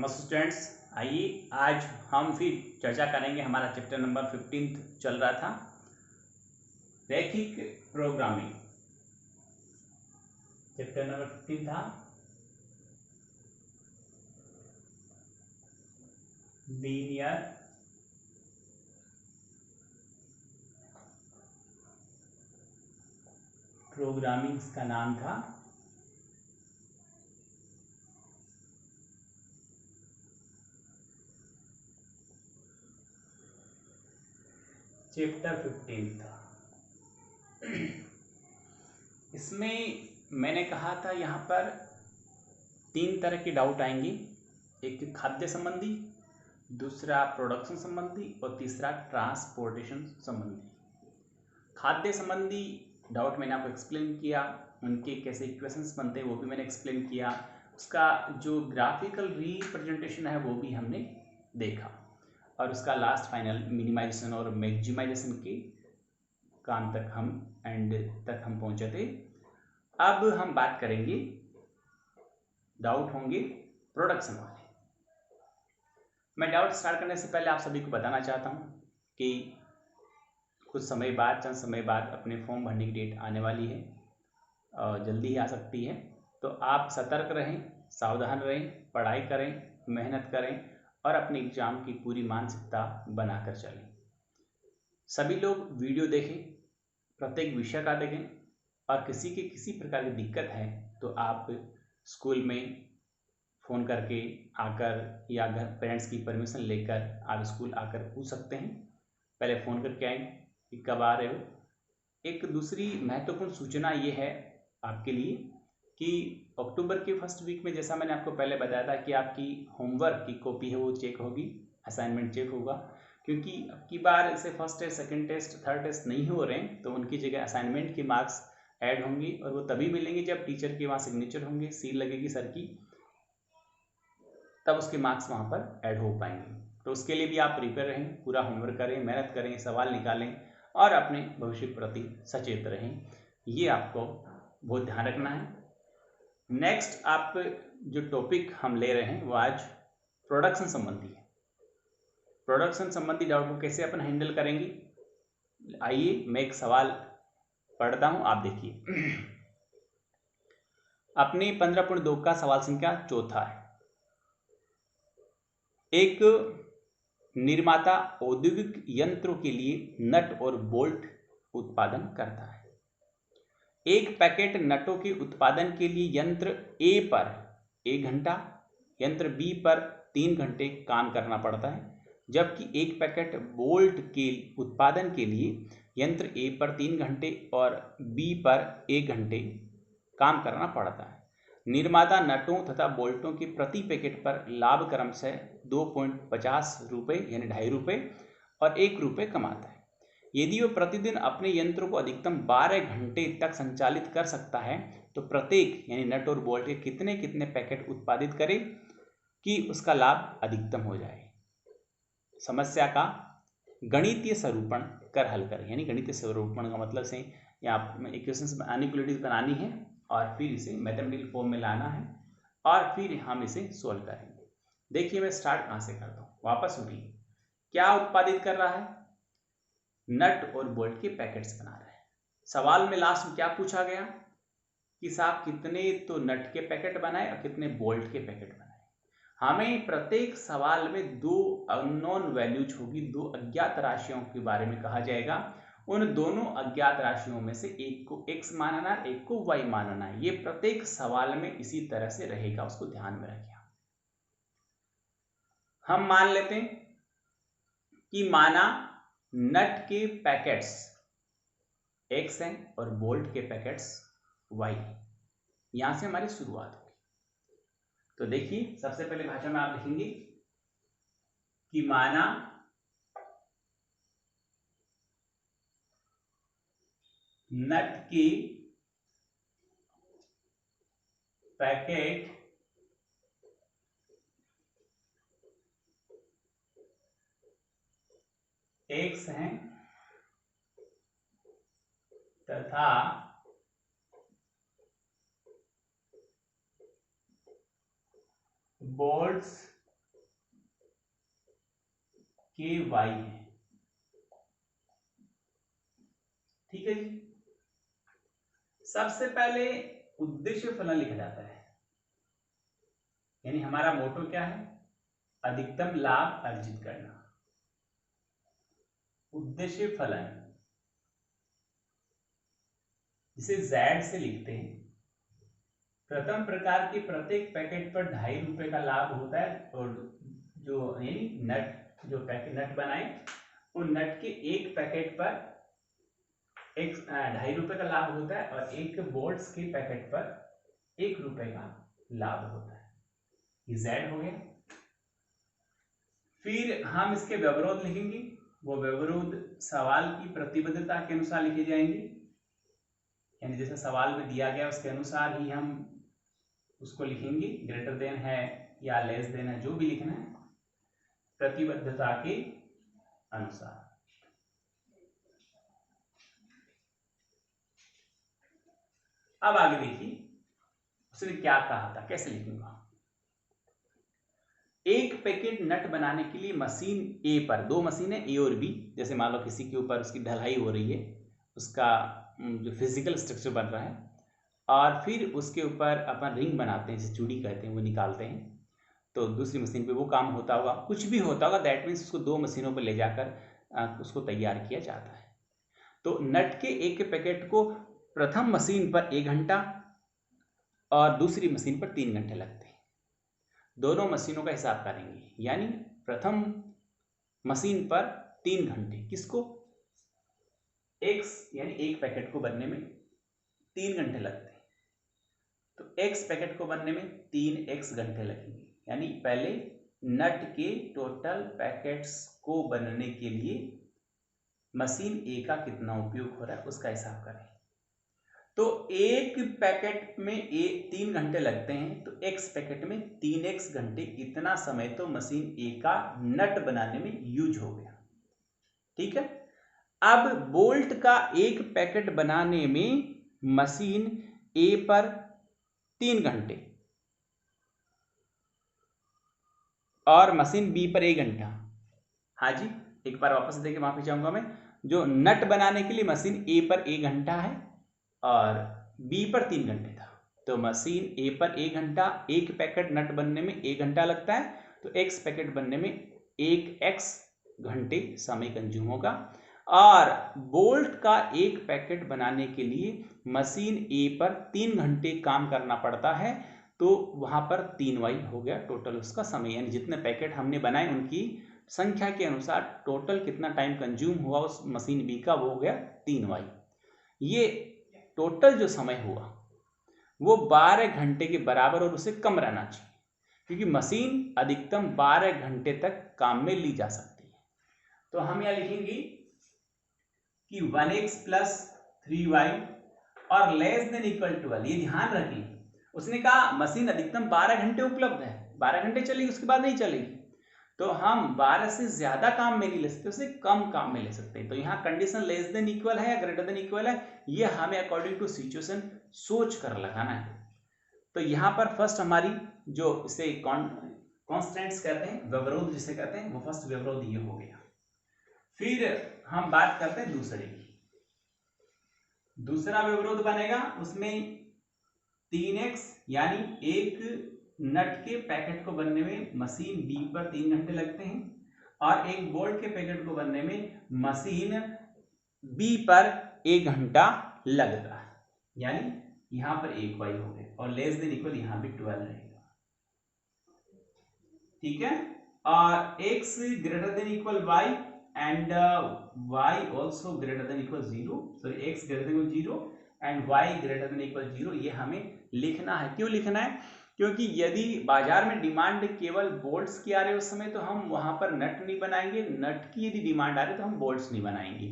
नमस्ते स्टूडेंट्स, आइए आज हम फिर चर्चा करेंगे। हमारा चैप्टर नंबर 15 चल रहा था, रैखिक प्रोग्रामिंग। चैप्टर नंबर 15 था लीनियर प्रोग्रामिंग, का नाम था चैप्टर 15 था। इसमें मैंने कहा था यहाँ पर 3 तरह के डाउट आएंगे। एक खाद्य संबंधी, दूसरा प्रोडक्शन संबंधी और तीसरा ट्रांसपोर्टेशन संबंधी। खाद्य संबंधी डाउट मैंने आपको एक्सप्लेन किया, उनके कैसे इक्वेशंस बनते हैं वो भी मैंने एक्सप्लेन किया, उसका जो ग्राफिकल रिप्रेजेंटेशन है वो भी हमने देखा, और उसका लास्ट फाइनल मिनिमाइजेशन और मैक्सिमाइजेशन के काम तक हम एंड तक हम पहुंचे थे। अब हम बात करेंगे, डाउट होंगे प्रोडक्शन वाले। मैं डाउट स्टार्ट करने से पहले आप सभी को बताना चाहता हूं कि कुछ समय बाद, चंद समय बाद अपने फॉर्म भरने की डेट आने वाली है, जल्दी ही आ सकती है। तो आप सतर्क रहें, सावधान रहें, पढ़ाई करें, मेहनत करें और अपने एग्जाम की पूरी मानसिकता बनाकर चलें। सभी लोग वीडियो देखें, प्रत्येक विषय का देखें, और किसी के किसी प्रकार की दिक्कत है तो आप स्कूल में फ़ोन करके आकर या घर पेरेंट्स की परमिशन लेकर आप स्कूल आकर पूछ सकते हैं। पहले फ़ोन करके आएँ कि कब आ रहे हो। एक दूसरी महत्वपूर्ण सूचना ये है आपके लिए कि अक्टूबर के फर्स्ट वीक में, जैसा मैंने आपको पहले बताया था, कि आपकी होमवर्क की कॉपी है वो चेक होगी, असाइनमेंट चेक होगा, क्योंकि अब की बार से first test, second test, third test नहीं हो रहे हैं, तो उनकी जगह असाइनमेंट के मार्क्स ऐड होंगे, और वो तभी मिलेंगे जब टीचर के वहाँ सिग्नेचर होंगे, सील लगेगी सर की, तब उसके मार्क्स वहाँ पर ऐड हो पाएंगे। तो उसके लिए भी आप प्रिपेयर रहें, पूरा होमवर्क करें, मेहनत करें, सवाल निकालें और अपने भविष्य के प्रति सचेत रहें। ये आपको बहुत ध्यान रखना है। नेक्स्ट आप जो टॉपिक हम ले रहे हैं वो आज प्रोडक्शन संबंधी है। प्रोडक्शन संबंधी डाउट को कैसे अपन हैंडल करेंगे, आइए मैं एक सवाल पढ़ता हूं, आप देखिए। अपने 15.2 का सवाल संख्या 4 है। एक निर्माता औद्योगिक यंत्रों के लिए नट और बोल्ट उत्पादन करता है। एक पैकेट नटों के उत्पादन के लिए यंत्र ए पर 1 घंटा, यंत्र बी पर 3 घंटे काम करना पड़ता है, जबकि एक पैकेट बोल्ट के उत्पादन के लिए यंत्र ए पर 3 घंटे और बी पर 1 घंटे काम करना पड़ता है। निर्माता नटों तथा बोल्टों के प्रति पैकेट पर लाभ क्रमशः 2.50 रुपये यानी 2.5 रुपये और 1 रुपये कमाता है। यदि वो प्रतिदिन अपने यंत्रों को अधिकतम 12 घंटे तक संचालित कर सकता है तो प्रत्येक यानी नट और बोल्ट के कितने कितने पैकेट उत्पादित करे कि उसका लाभ अधिकतम हो जाए। समस्या का गणितीय स्वरूपण कर हल करें, यानी गणितीय स्वरूपण का मतलब से यहाँ इक्वेशंस, इक्वालिटीज बनानी है और फिर इसे मैथमेटिकल फॉर्म में लाना है और फिर हम इसे सोल्व करेंगे। देखिए मैं स्टार्ट कहाँ से करता हूँ, वापस उठिए। क्या उत्पादित कर रहा है? नट और बोल्ट के पैकेट्स बना रहा है। सवाल में लास्ट में क्या पूछा गया कि साहब कितने तो नट के पैकेट बनाए और कितने बोल्ट के पैकेट बनाए। हमें प्रत्येक सवाल में 2 अननोन वैल्यूज होगी, 2 अज्ञात राशियों के बारे में कहा जाएगा। उन दोनों अज्ञात राशियों में से एक को x मानना है, एक को y मानना है। ये प्रत्येक सवाल में इसी तरह से रहेगा, उसको ध्यान में रखिए। हम मान लेते हैं कि माना नट के पैकेट्स x हैं और बोल्ट के पैकेट्स y हैं। यहां से हमारी शुरुआत होगी। तो देखिए सबसे पहले भाषा में आप लिखेंगे कि माना नट की पैकेट x हैं तथा बोल्ट्स के वाई है। ठीक है जी। सबसे पहले उद्देश्य फलन लिखा जाता है, यानी हमारा मोटो क्या है, अधिकतम लाभ अर्जित करना। उद्देश्य फलन जिसे Z से लिखते हैं। प्रथम प्रकार के प्रत्येक पैकेट पर 2.5 रुपए का लाभ होता है, और जो यानी नट जो पैकेट नट बनाए उन नट के एक पैकेट पर 2.5 रुपए का लाभ होता है, और एक बोल्ट्स के पैकेट पर 1 रुपए का लाभ होता है। ये Z हो गया। फिर हम इसके व्यवरोध लिखेंगे, वो व्यवरोध सवाल की प्रतिबद्धता के अनुसार लिखे जाएंगे, यानी जैसे सवाल में दिया गया उसके अनुसार ही हम उसको लिखेंगे। ग्रेटर देन है या लेस देन है, जो भी लिखना है प्रतिबद्धता के अनुसार। अब आगे देखिए उसने क्या कहा था, कैसे लिखूंगा। एक पैकेट नट बनाने के लिए मशीन ए पर, 2 मशीन है ए और बी, जैसे मान लो किसी के ऊपर उसकी ढलाई हो रही है, उसका जो फिजिकल स्ट्रक्चर बन रहा है, और फिर उसके ऊपर अपन रिंग बनाते हैं, जिसे चूड़ी कहते हैं, वो निकालते हैं। तो दूसरी मशीन पे वो काम होता होगा, कुछ भी होता होगा, दैट मीन्स उसको 2 मशीनों पर ले जाकर उसको तैयार किया जाता है। तो नट के एक पैकेट को प्रथम मशीन पर 1 घंटा और दूसरी मशीन पर 3 घंटे लगते हैं। दोनों मशीनों का हिसाब करेंगे, यानी प्रथम मशीन पर 3 घंटे, किसको, एक्स, यानी एक पैकेट को बनने में 3 घंटे लगते हैं, तो एक्स पैकेट को बनने में 3x घंटे लगेंगे। यानी पहले नट के टोटल पैकेट्स को बनने के लिए मशीन ए का कितना उपयोग हो रहा है उसका हिसाब करें। तो एक पैकेट में 3 घंटे लगते हैं, तो एक्स पैकेट में 3x घंटे, इतना समय तो मशीन ए का नट बनाने में यूज हो गया। ठीक है। अब बोल्ट का एक पैकेट बनाने में मशीन ए पर 3 घंटे और मशीन बी पर 1 घंटा। हाँ जी, एक बार वापस देके माफी चाहूंगा मैं। जो नट बनाने के लिए मशीन ए पर 1 घंटा है और बी पर 3 घंटे था, तो मशीन ए पर 1 घंटा, एक पैकेट नट बनने में 1 घंटा लगता है, तो एक्स पैकेट बनने में 1x घंटे समय कंज्यूम होगा। और बोल्ट का एक पैकेट बनाने के लिए मशीन ए पर 3 घंटे काम करना पड़ता है, तो वहां पर 3y हो गया टोटल उसका समय, यानी जितने पैकेट हमने बनाए उनकी संख्या के अनुसार टोटल कितना टाइम कंज्यूम हुआ उस मशीन बी का, वो हो गया 3y। ये टोटल जो समय हुआ वो 12 घंटे के बराबर और उससे कम रहना चाहिए, क्योंकि मशीन अधिकतम 12 घंटे तक काम में ली जा सकती है। तो हम यहां लिखेंगे कि 1x प्लस 3y और लेस देन इक्वल टू 12। ये ध्यान रखिए, उसने कहा मशीन अधिकतम 12 घंटे उपलब्ध है, 12 घंटे चलेगी, उसके बाद नहीं चलेगी। तो हम 12 से ज्यादा काम में नहीं ले सकते, उससे कम काम में ले सकते हैं। तो यहाँ कंडीशन लेस देन इक्वल है या ग्रेटर देन इक्वल है, ये हमें अकॉर्डिंग टू सिचुएशन सोच कर लगाना है। तो यहाँ पर फर्स्ट हमारी जो इसे कॉन्स्टेंट्स कहते हैं, व्यवरोध जिसे कहते हैं, वो फर्स्ट व्यवरोध ये हो गया। फिर हम बात करते हैं दूसरे की। दूसरा व्यवरोध बनेगा, उसमें 3x यानी एक नट के पैकेट को बनने में मशीन बी पर 3 घंटे लगते हैं, और एक बोल्ट के पैकेट को बनने में मशीन बी पर 1 घंटा लगता है, यानी यहां पर 1y हो गए, और लेस देन इक्वल यहां भी 12 रहेगा। ठीक है। और x greater than equal y and y also greater than equal 0, sorry x greater than equal 0 and y greater than equal 0, ये हमें लिखना है। क्यों लिखना है? क्योंकि यदि बाजार में डिमांड केवल बोल्ट्स की आ रही है उस समय, तो हम वहां पर नट नहीं बनाएंगे, नट की यदि डिमांड आ रही है तो हम बोल्ट्स नहीं बनाएंगे।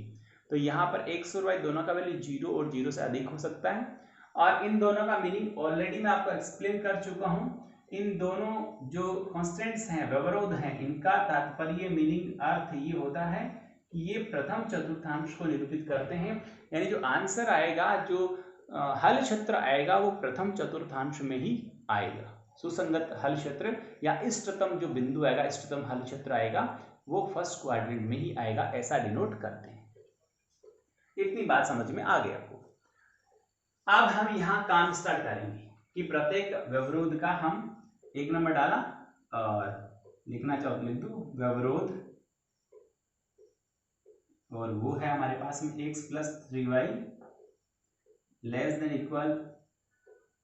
तो यहाँ पर x और y दोनों का वैल्यू 0 और 0 से अधिक हो सकता है, और इन दोनों का मीनिंग ऑलरेडी मैं आपको एक्सप्लेन कर चुका हूँ। इन दोनों जो कॉन्स्टेंट्स हैं, व्यवरोध हैं, इनका तात्पर्य मीनिंग अर्थ ये होता है कि ये प्रथम चतुर्थांश को निरूपित करते हैं, यानी जो आंसर आएगा, जो हल क्षेत्र आएगा, वो प्रथम चतुर्थांश में ही आएगा। सुसंगत हल क्षेत्र या इष्टतम जो बिंदु आएगा, इष्टतम हल क्षेत्र आएगा, वो फर्स्ट क्वाड्रेंट में ही आएगा, ऐसा डिनोट करते हैं। इतनी बात समझ में आ गई आपको। अब हम यहाँ काम स्टार्ट करेंगे कि प्रत्येक व्यवरोध का हम एक नंबर डाला और लिखना चाहो तो लिख दो व्यवरोध, और वो है हमारे पास में x + 3y <=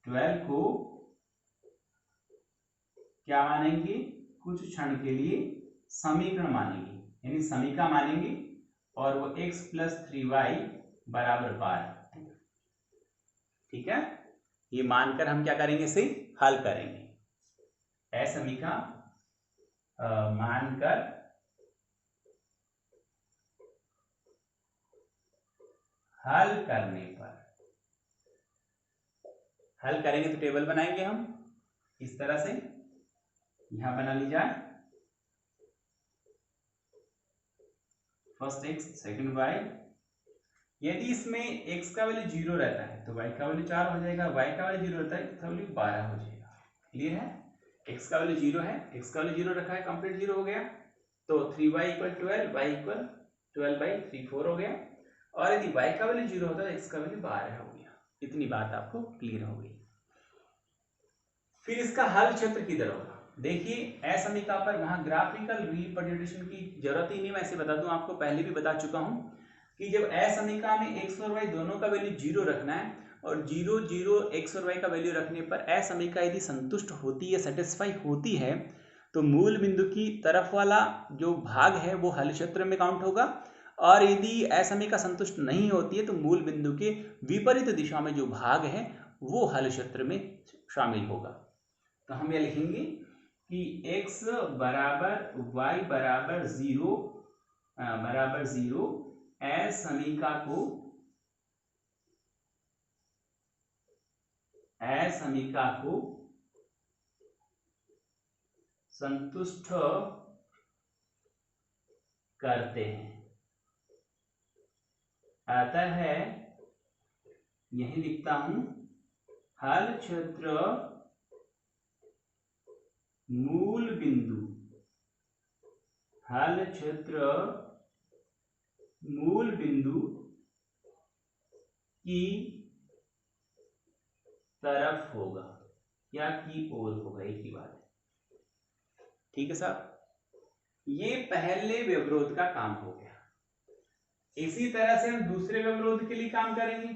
12 को क्या मानेंगे, कुछ क्षण के लिए समीकरण मानेंगे, यानी समीका मानेंगे, और वो x + 3y = 12। ठीक है, ये मानकर हम क्या करेंगे, इसे हल करेंगे। असमीका मानकर हल करने पर, हल करेंगे तो टेबल बनाएंगे हम इस तरह से, यहां बना ली जाए फर्स्ट x सेकंड y। यदि इसमें x का वैल्यू 0 रहता है तो y का वैल्यू 4 हो जाएगा, y का वैल्यू 0 रहता है तो वैल्यू 12 हो जाएगा। क्लियर है, x का वैल्यू 0 है, x का वैल्यू 0 रखा है, कंप्लीट 0 हो गया, तो 3y = 12, y = 12/3 4 हो गया, और यदि y का वैल्यू 0 होता है x का वैल्यू 12 हो गया। इतनी बात आपको क्लियर हो गई। फिर इसका हल क्षेत्र किधर होगा, देखिए असमीका पर वहां ग्राफिकल रिप्रेजेंटेशन की जरूरत ही नहीं, मैं ऐसे बता दूं, आपको पहले भी बता चुका हूं कि जब असमीका में x और y दोनों का वैल्यू 0 रखना है, और 0 0 x और y का वैल्यू रखने पर असमीका यदि संतुष्ट होती है, सेटिस्फाई होती है, तो मूल बिंदु की तरफ वाला जो भाग है वो हल क्षेत्र में काउंट होगा, और यदि असमीका संतुष्ट नहीं होती है तो मूल बिंदु के विपरीत दिशा में जो भाग है वो हल क्षेत्र में शामिल होगा। तो हम ये लिखेंगे कि x = y = 0 असमीका को संतुष्ट करते हैं। अतः यही लिखता हूं, हल क्षेत्र मूल बिंदु, हल क्षेत्र मूल बिंदु की तरफ होगा या की ओर होगा, एक ही बात है। ठीक है साहब, ये पहले व्यवरोध का काम हो गया। इसी तरह से हम दूसरे व्यवरोध के लिए काम करेंगे।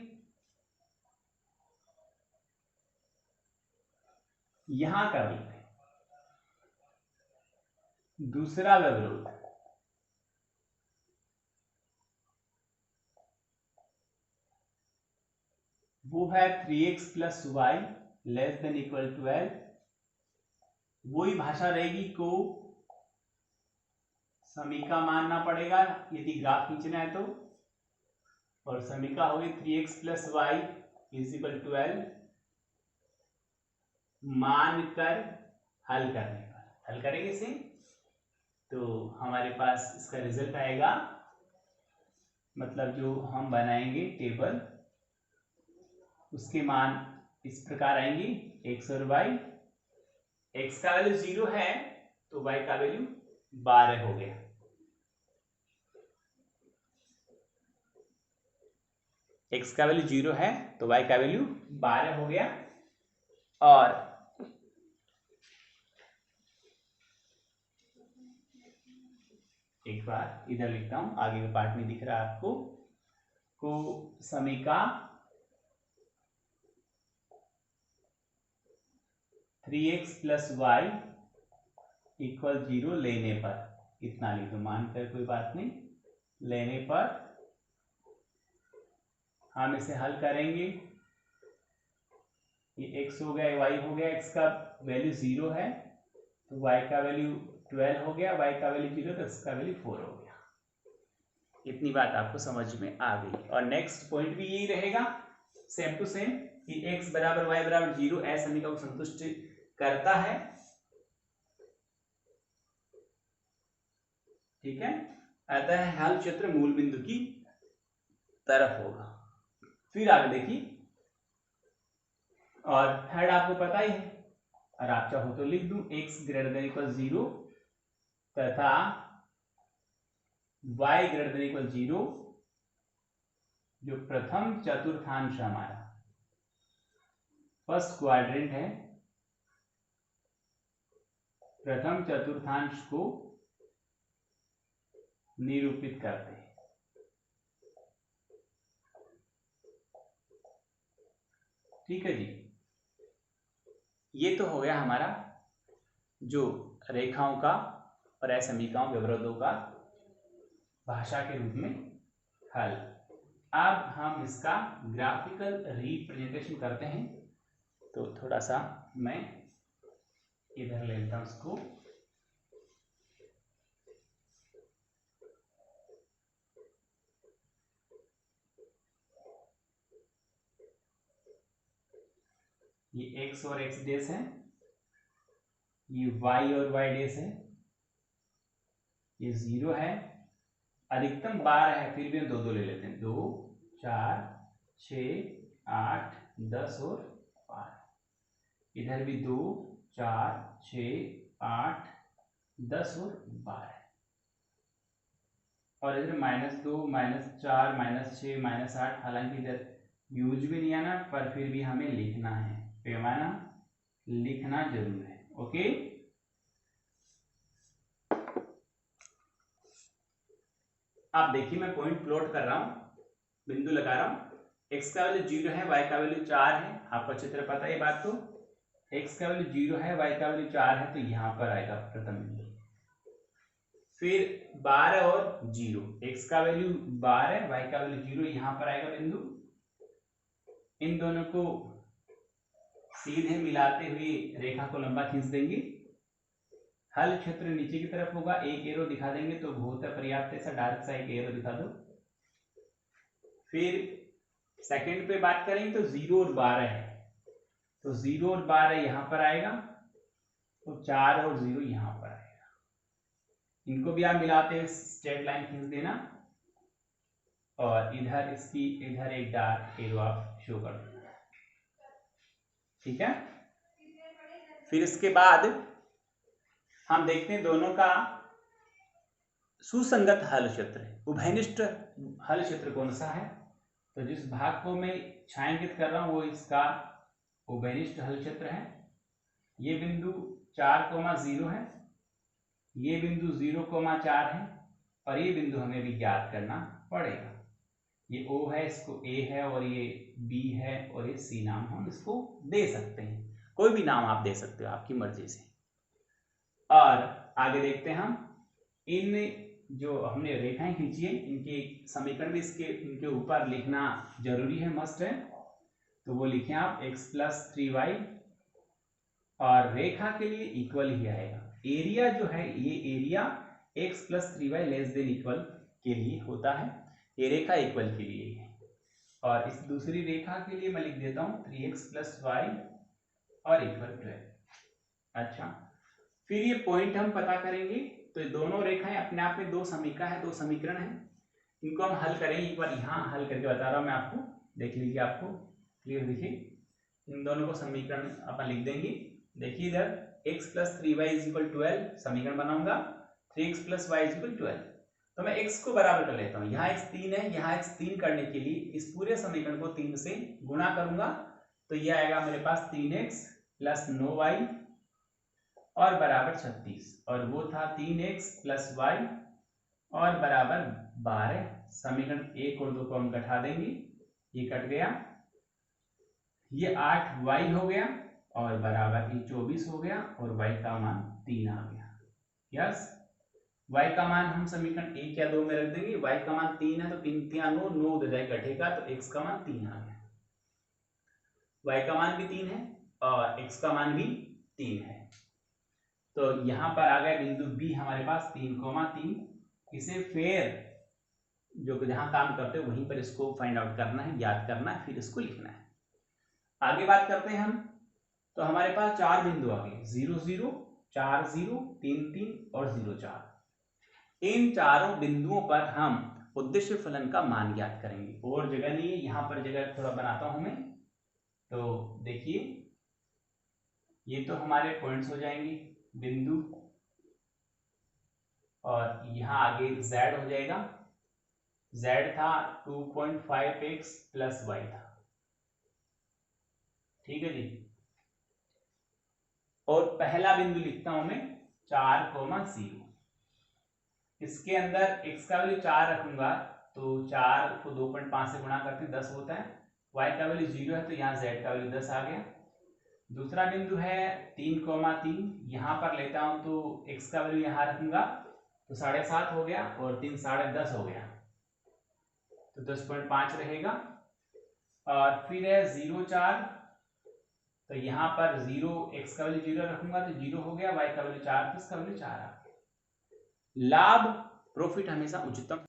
यहां कर लेते हैं दूसरा व्यवरोध, वो है 3x + y <= 12। वही भाषा रहेगी को समीका मानना पड़ेगा यदि ग्राफ खींचना है तो, और समीका होगी 3x + y = 12 मानकर हल करने पर। हल करेंगे इसे तो हमारे पास इसका रिजल्ट आएगा, मतलब जो हम बनाएंगे टेबल उसके मान इस प्रकार आएंगे, x और y, x का वैल्यू 0 है तो y का वैल्यू 12 हो गया, x का वैल्यू 0 है तो y का वैल्यू 12 हो गया। और एक बार इधर लिखता हूं, आगे का पार्ट नहीं दिख रहा आपको, को समीका 3x + y = 0 लेने पर, इतना लिख दो, मानकर कोई बात नहीं, लेने पर हम इसे हल करेंगे। ये x हो गया, y हो गया, x का वैल्यू 0 है तो y का वैल्यू 12 हो गया, y का वैल्यू 0 तो x का वैल्यू 4 हो गया। इतनी बात आपको समझ में आ गई। और नेक्स्ट पॉइंट भी यही रहेगा, सेम टू सेम, कि x = y = 0 असमीका को संतुष्ट करता है। ठीक है, अतः हल क्षेत्र मूल बिंदु की तरफ होगा। फिर आगे देखिए, और थर्ड आपको पता ही है, और आप चाहो तो लिख दूं, x > 0 तथा y ग्रेटर देन इक्वल 0, जो प्रथम चतुर्थांश हमारा फर्स्ट क्वाड्रेंट है, प्रथम चतुर्थांश को निरूपित करते हैं। ठीक है जी, ये तो हो गया हमारा जो रेखाओं का और असमीकाओं व्यवरोधों का भाषा के रूप में हल। अब हम इसका ग्राफिकल रिप्रेजेंटेशन करते हैं। तो थोड़ा सा मैं इधर लेता हूं उसको। ये x और x डेस है, ये y और y डेस है, ये 0 है, अधिकतम 12 है, फिर भी हम 2 2 ले लेते हैं। 2 4 6 8 10 और 12। इधर भी 2 4 6 8 10 और 12, और इधर -2 -4 -6 -8। हालांकि इधर यूज भी नहीं आना, पर फिर भी हमें लिखना है, पैमाना लिखना जरूर है। ओके, आप देखिए मैं पॉइंट प्लॉट कर रहा हूं, बिंदु लगा रहा हूं। x का वैल्यू 0 है, y का वैल्यू 4 है, आपको अच्छी तरह पता है ये बात। तो x का वैल्यू 0 है, y का वैल्यू 4 है, तो यहां पर आएगा प्रथम बिंदु। फिर 12 और 0, x का वैल्यू 12, y का वैल्यू 0, यहां पर आएगा बिंदु। इन दोनों को सीधे मिलाते हुए रेखा को लंबा खींच देंगे। हल क्षेत्र नीचे की तरफ होगा, एक एरो दिखा देंगे तो बहुत पर्याप्त, ऐसा डार्क सा एक एरो दिखा दो। फिर सेकंड पे बात करेंगे तो 0 और 12 है, तो 0 और 12 यहां पर आएगा, तो 4 और 0 यहां पर आएगा। इनको भी आप मिलाते हुए स्ट्रेट लाइन खींच देना, और इधर इसकी इधर एक डार्क एरो आप शो कर देना। ठीक है, फिर इसके बाद हम देखते हैं दोनों का सुसंगत हल क्षेत्र, उभयनिष्ठ हल क्षेत्र कौन सा है। तो जिस भाग को मैं छायांकित कर रहा हूं वो इसका उभयनिष्ठ हल क्षेत्र है। ये बिंदु 4,0 है, ये बिंदु 0,4 है, और ये बिंदु हमें भी ज्ञात करना पड़ेगा। ये O है, इसको A है, और ये B है, और ये C नाम हम इसको दे सकते हैं। कोई भी नाम आप दे सकते हो आपकी मर्जी से। और आगे देखते हैं हम, इन जो हमने रेखाएं खींची है इनके समीकरण भी इनके ऊपर लिखना जरूरी है, मस्ट है। तो वो लिखें आप x + 3y, और रेखा के लिए इक्वल ही आएगा। एरिया जो है, ये एरिया x + 3y <= के लिए होता है, ये रेखा इक्वल के लिए है। और इस दूसरी रेखा के लिए मैं लिख देता हूं 3x + y और इक्वल 12। अच्छा, फिर ये पॉइंट हम पता करेंगे। तो दोनों रेखाएं अपने आप में 2 समीकरण है, 2 समीकरण है, इनको हम हल करेंगे। एक बार यहाँ हल करके बता रहा हूं मैं आपको, देख लीजिए, आपको क्लियर दिखे। इन दोनों को समीकरण अपन लिख देंगे। देखिए इधर x + 3y = 12 समीकरण बनाऊंगा, 3x + y = 12। तो मैं x को बराबर कर लेता हूँ, यहाँ x 3 है, यहाँ x 3 करने के लिए इस पूरे समीकरण को 3 से गुणा करूंगा, तो यह आएगा मेरे पास 3x + 9y और बराबर 36, और वो था 3x + y और बराबर 12। समीकरण 1 और 2 को हम घटा देंगे, ये कट गया, ये 8y हो गया, और बराबर ये 24 हो गया, और y का मान 3 आ गया। यस, y का मान हम समीकरण 1 या 2 में रख देंगे। y का मान 3 है, तो 3 3 9, 9 उधर जाए घटेगा, तो x का मान 3 आ गया। y का मान भी 3 है और x का मान भी 3 है। तो यहां पर आ गया बिंदु B हमारे पास 3,3। इसे फिर जो जहां काम करते हो वहीं पर इसको फाइंड आउट करना है, याद करना है, फिर इसको लिखना है। आगे बात करते हैं हम। तो हमारे पास 4 बिंदु आ गए, 0 0 4 0 3 3 और 0 4। इन चारों बिंदुओं पर हम उद्देश्य फलन का मान ज्ञात करेंगे, और जगह नहीं है, यहां पर जगह थोड़ा बनाता हूं मैं। तो देखिए, ये तो हमारे पॉइंट्स हो जाएंगे, बिंदु और यहाँ आगे z हो जाएगा, z था 2.5x प्लस y था, ठीक है जी। और पहला बिंदु लिखता हूं मैं 4,0। इसके अंदर x का वैल्यू 4 रखूंगा तो 4 को 2.5 से गुणा करते हैं 10 होता है, y का वैल्यू 0 है तो यहाँ z का वैल्यू 10 आ गया। दूसरा बिंदु है 3,3, यहां पर लेता हूं तो x का वैल्यू यहां रखूंगा तो 7.5 हो गया और 3 10.5 हो गया तो 10.5 रहेगा। और फिर है 0,4, तो यहाँ पर 0 x का वैल्यू 0 रखूंगा तो 0 हो गया, y का वैल्यू 4 तो इसका वैल्यू 4 आ गया। लाभ प्रॉफिट हमेशा उच्चतम,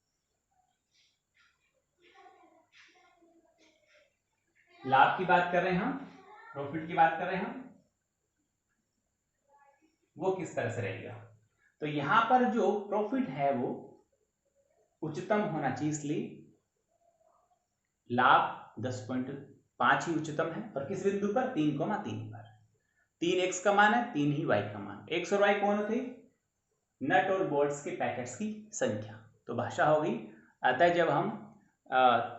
लाभ की बात कर रहे हैं हम, प्रॉफिट की बात कर रहे हैं हम, वो किस तरह से रहेगा। तो यहां पर जो प्रॉफिट है वो उच्चतम होना चाहिए, इसलिए लाभ 10.5 ही उच्चतम है। और किस बिंदु पर 3,3 पर, 3x का मान है, 3 ही y का मान। x और y कौन थे, नट और बोल्ट्स के पैकेट्स की संख्या। तो भाषा होगी, अतः जब हम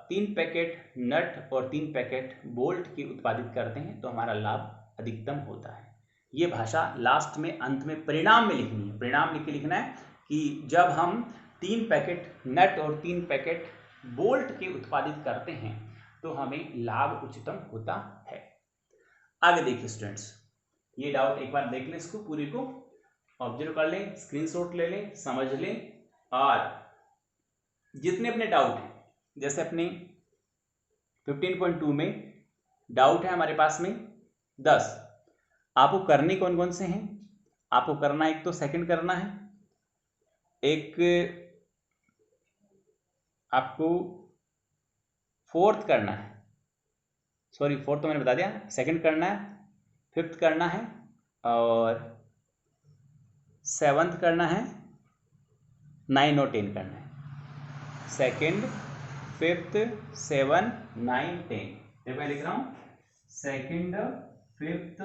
3 पैकेट नट और 3 पैकेट बोल्ट की उत्पादित करते हैं तो हमारा लाभ अधिकतम होता है। ये भाषा लास्ट में अंत में परिणाम में लिखनी है, परिणाम लिख के लिखना है कि जब हम 3 पैकेट नट और 3 पैकेट बोल्ट के उत्पादित करते हैं तो हमें लाभ उच्चतम होता है। आगे देखिए स्टूडेंट्स, ये डाउट एक बार देख लें, इसको पूरी को ऑब्जर्व कर लें, स्क्रीनशॉट ले लें, समझ लें। और जितने अपने डाउट हैं, जैसे अपने 15.2 में डाउट है हमारे पास में 10, आपको करने कौन कौन से हैं, आपको करना एक तो सेकंड करना है, एक आपको फोर्थ करना है, सॉरी फोर्थ तो मैंने बता दिया, सेकंड करना है, फिफ्थ करना है और सेवंथ करना है, 9 और 10 करना है। सेकंड, फिफ्थ, 7, 9, 10, देखो मैं लिख रहा हूं सेकंड, फिफ्थ,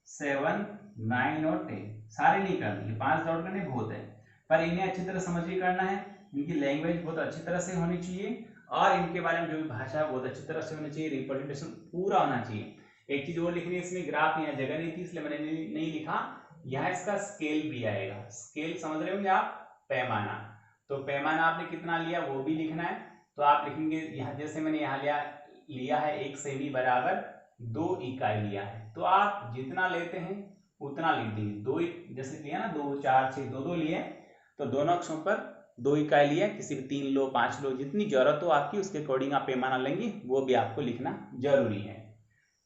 7, 9 और 10 सारे नहीं करनी है, 5 डाउट करने बहुत है, पर इन्हें अच्छी तरह समझ के करना है। इनकी लैंग्वेज बहुत अच्छी तरह से होनी चाहिए और इनके बारे में जो भी भाषा है बहुत अच्छी तरह से होनी चाहिए, रिप्रेजेंटेशन पूरा होना चाहिए। एक चीज और लिखनी है, इसमें ग्राफ यहाँ जगह नहीं थी इसलिए मैंने नहीं लिखा, यहाँ इसका स्केल भी आएगा। स्केल समझ रहे होंगे आप, पैमाना, तो पैमाना आपने कितना लिया वो भी लिखना है। तो आप लिखेंगे यहाँ, जैसे मैंने यहाँ लिया है 1 सेमी बराबर 2 इकाई लिया है, तो आप जितना लेते हैं उतना लिख दीजिए। 2 जैसे लिया ना, 2, 4, 6, 2 लिए तो दोनों अक्षों पर 2 इकाई लिया, किसी भी 3 लो, 5 लो, जितनी जरूरत हो आपकी उसके अकॉर्डिंग आप पैमाना लेंगे, वो भी आपको लिखना जरूरी है।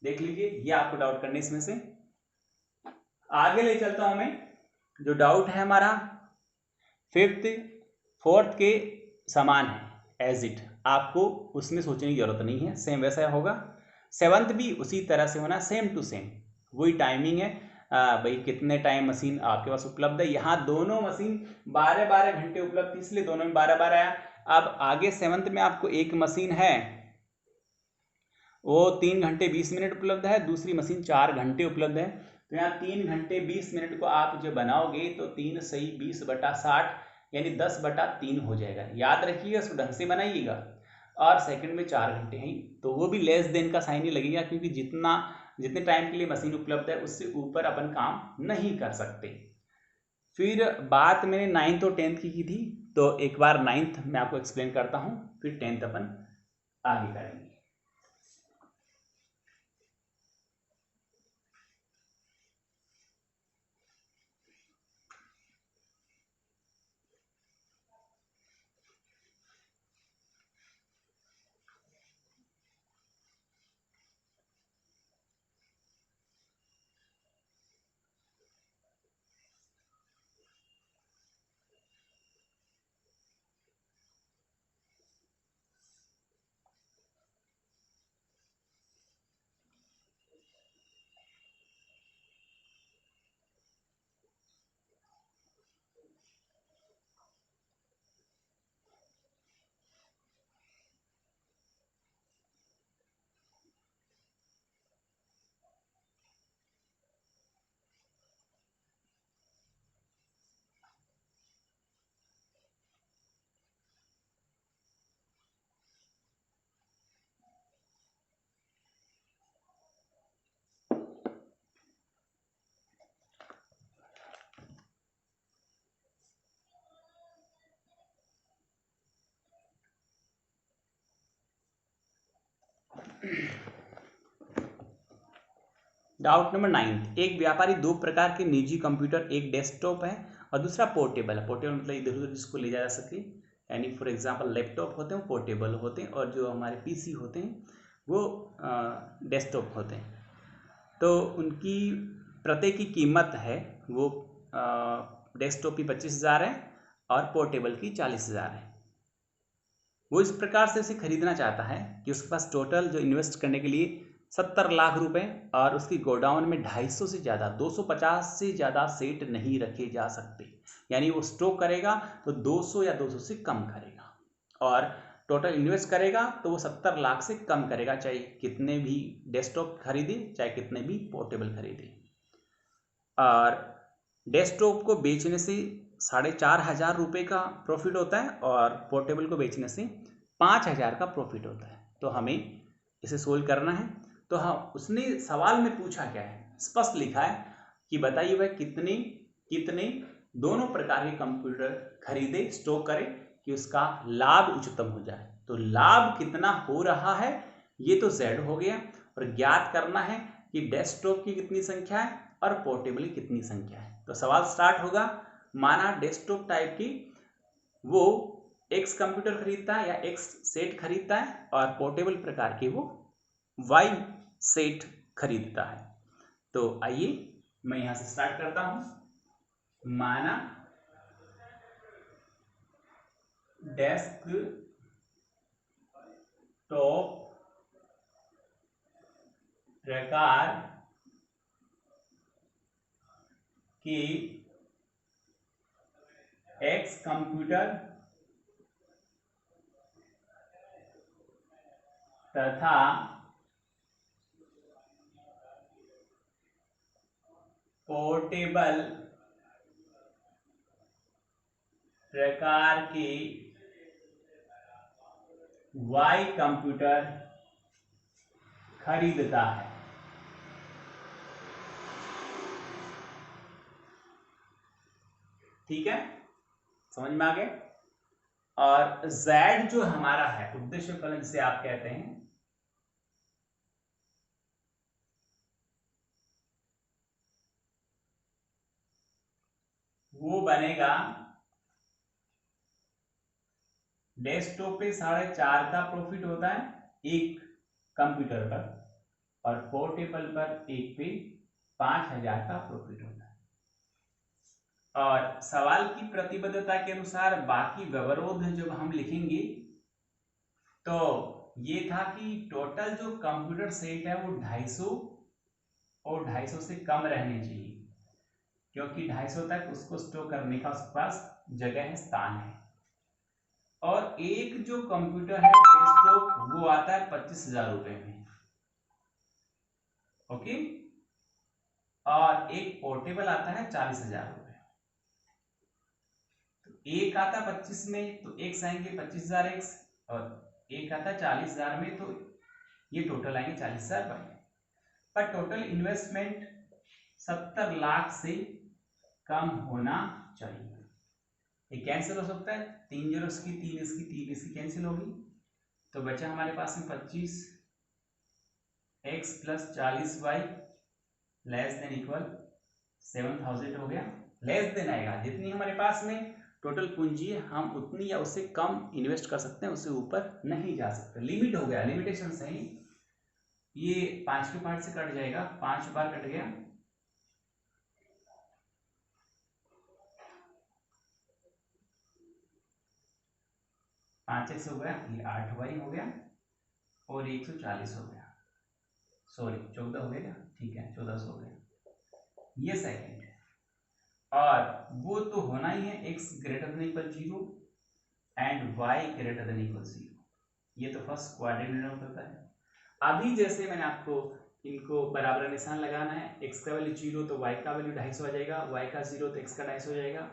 देख लीजिए, ये आपको डाउट करने इसमें से। आगे ले चलता हूं मैं, जो डाउट है हमारा फिफ्थ फोर्थ के समान है, एज इट, आपको उसमें सोचने की जरूरत नहीं है, सेम वैसा होगा। सेवंथ भी उसी तरह से होना, सेम टू सेम, वही टाइमिंग है। भाई कितने टाइम मशीन आपके पास उपलब्ध है, यहाँ दोनों मशीन 12-12 घंटे उपलब्ध थी इसलिए दोनों में 12-12 आया। अब आगे सेवंथ में आपको एक मशीन है वो 3 घंटे 20 मिनट उपलब्ध है, दूसरी मशीन 4 घंटे उपलब्ध है, तो यहाँ 3 घंटे 20 मिनट को आप जो बनाओगे तो 3 सही 20/60 यानी 10/3 हो जाएगा। याद रखिएगा, इसको ढंग से बनाइएगा। और सेकंड में 4 घंटे हैं तो वो भी लेस देन का साइन ही लगेगा, क्योंकि जितने टाइम के लिए मशीन उपलब्ध है उससे ऊपर अपन काम नहीं कर सकते। फिर बात मैंने 9th और 10th की थी, तो एक बार 9th मैं आपको एक्सप्लेन करता हूँ, फिर 10th अपन आगे करेंगे। डाउट नंबर 9, एक व्यापारी दो प्रकार के निजी कंप्यूटर, एक डेस्कटॉप है और दूसरा पोर्टेबल है। पोर्टेबल मतलब इधर उधर जिसको ले जा सके, यानी फॉर एग्जांपल लैपटॉप होते हैं पोर्टेबल होते हैं और जो हमारे पीसी होते हैं वो डेस्कटॉप होते हैं। तो उनकी प्रत्येक की कीमत है वो डेस्कटॉप की 25,000 है और पोर्टेबल की 40,000 है। वो इस प्रकार से उसे खरीदना चाहता है कि उसके पास टोटल जो इन्वेस्ट करने के लिए 70 लाख रुपए और उसकी गोडाउन में 250 से ज़्यादा 250 से ज़्यादा सेट नहीं रखे जा सकते, यानी वो स्टॉक करेगा तो 200 या 200 से कम करेगा और टोटल इन्वेस्ट करेगा तो वो 70 लाख से कम करेगा, चाहे कितने भी डेस्कटॉप खरीदे चाहे कितने भी पोर्टेबल खरीदे। और डेस्कटॉप को बेचने से 4,500 रुपये का प्रॉफिट होता है और पोर्टेबल को बेचने से 5,000 का प्रॉफिट होता है। तो हमें इसे सोल्व करना है। तो हाँ, उसने सवाल में पूछा क्या है, स्पष्ट लिखा है कि बताइए वह कितने कितने दोनों प्रकार के कंप्यूटर खरीदे स्टॉक करे कि उसका लाभ उच्चतम हो जाए। तो लाभ कितना हो रहा है ये तो Z हो गया और ज्ञात करना है कि डेस्कटॉप की कितनी संख्या है और पोर्टेबल की कितनी संख्या है। तो सवाल स्टार्ट होगा, माना डेस्कटॉप टाइप की वो X कंप्यूटर खरीदता है या X सेट खरीदता है और पोर्टेबल प्रकार की वो Y सेट खरीदता है। तो आइए मैं यहां से स्टार्ट करता हूं। माना डेस्कटॉप प्रकार की X कंप्यूटर तथा पोर्टेबल प्रकार की Y कंप्यूटर खरीदता है। ठीक है, समझ में आ गया। और Z जो हमारा है उद्देश्य फलन जिसे आप कहते हैं, वो बनेगा डेस्कटॉप पे 4.5 का प्रॉफिट होता है एक कंप्यूटर पर और पोर्टेबल पर एक पे 5,000 का प्रॉफिट होता है। और सवाल की प्रतिबद्धता के अनुसार बाकी व्यवरोध जब हम लिखेंगे तो ये था कि टोटल जो कंप्यूटर सेट है वो 250 और 250 से कम रहने चाहिए, क्योंकि 250 तक उसको स्टोर करने का उसके पास जगह है, स्थान है। और एक जो कंप्यूटर है डेस्कटॉप वो आता है 25,000 रुपए में, ओके। और एक पोर्टेबल आता है 40,000 रुपए। तो एक आता 25 में तो एक आएंगे 25,000 एक्स और एक आता 40,000 में तो ये टोटल आएंगे 40,000 बाई। पर टोटल इन्वेस्टमेंट 70 लाख से कम होना चाहिए। ये कैंसिल हो सकता है, 3 जीरो इसकी 3 इसकी 3 इसकी कैंसिल होगी तो बचा हमारे पास में 25 X plus 40 Y less than equal 7,000 हो गया। लेस देन आएगा, जितनी हमारे पास में टोटल पूंजी है हम उतनी या उससे कम इन्वेस्ट कर सकते हैं, उससे ऊपर नहीं जा सकते। लिमिट हो गया, लिमिटेशन से ही ये 5 के पार्ट से कट जाएगा, 5 बार कट गया, 5x हो गया, ये 8y हो गया और 140 हो गया, सॉरी 14 हो गया, ठीक है 1400 हो गया, ये सेकंड है। और वो तो होना ही है x greater than equal 0 and y greater than equal 0, ये तो फर्स्ट क्वाड्रेंट होता है। अभी जैसे मैंने आपको इनको बराबर निशान लगाना है, x का वैल्यू 0 तो y का वैल्यू 250 आ जाएगा, y का 0 तो x का 250 हो जाएगा।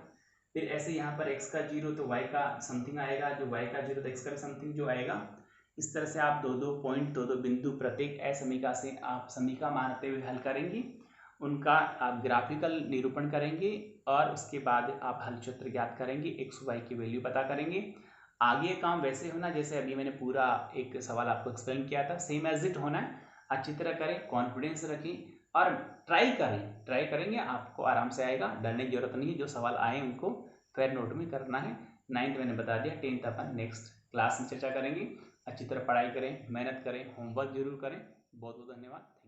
फिर ऐसे यहाँ पर x का 0 तो y का समथिंग आएगा, जो y का 0 तो x का समथिंग जो आएगा। इस तरह से आप दो पॉइंट दो बिंदु प्रत्येक असमीका से आप समीका मानते हुए हल करेंगे, उनका आप ग्राफिकल निरूपण करेंगे और उसके बाद आप हल क्षेत्र ज्ञात करेंगे, x y की वैल्यू पता करेंगे आगे काम वैसे होना जैसे अभी मैंने पूरा एक सवाल आपको एक्सप्लेन किया था, सेम एज इट होना है। अच्छी तरह करें, कॉन्फिडेंस रखें और ट्राई करेंगे आपको आराम से आएगा, डरने की जरूरत नहीं है। जो सवाल आए उनको फेयर नोट में करना है। 9th मैंने बता दिया, 10th अपन नेक्स्ट क्लास में चर्चा करेंगे। अच्छी तरह पढ़ाई करें, मेहनत करें, होमवर्क जरूर करें। बहुत बहुत धन्यवाद।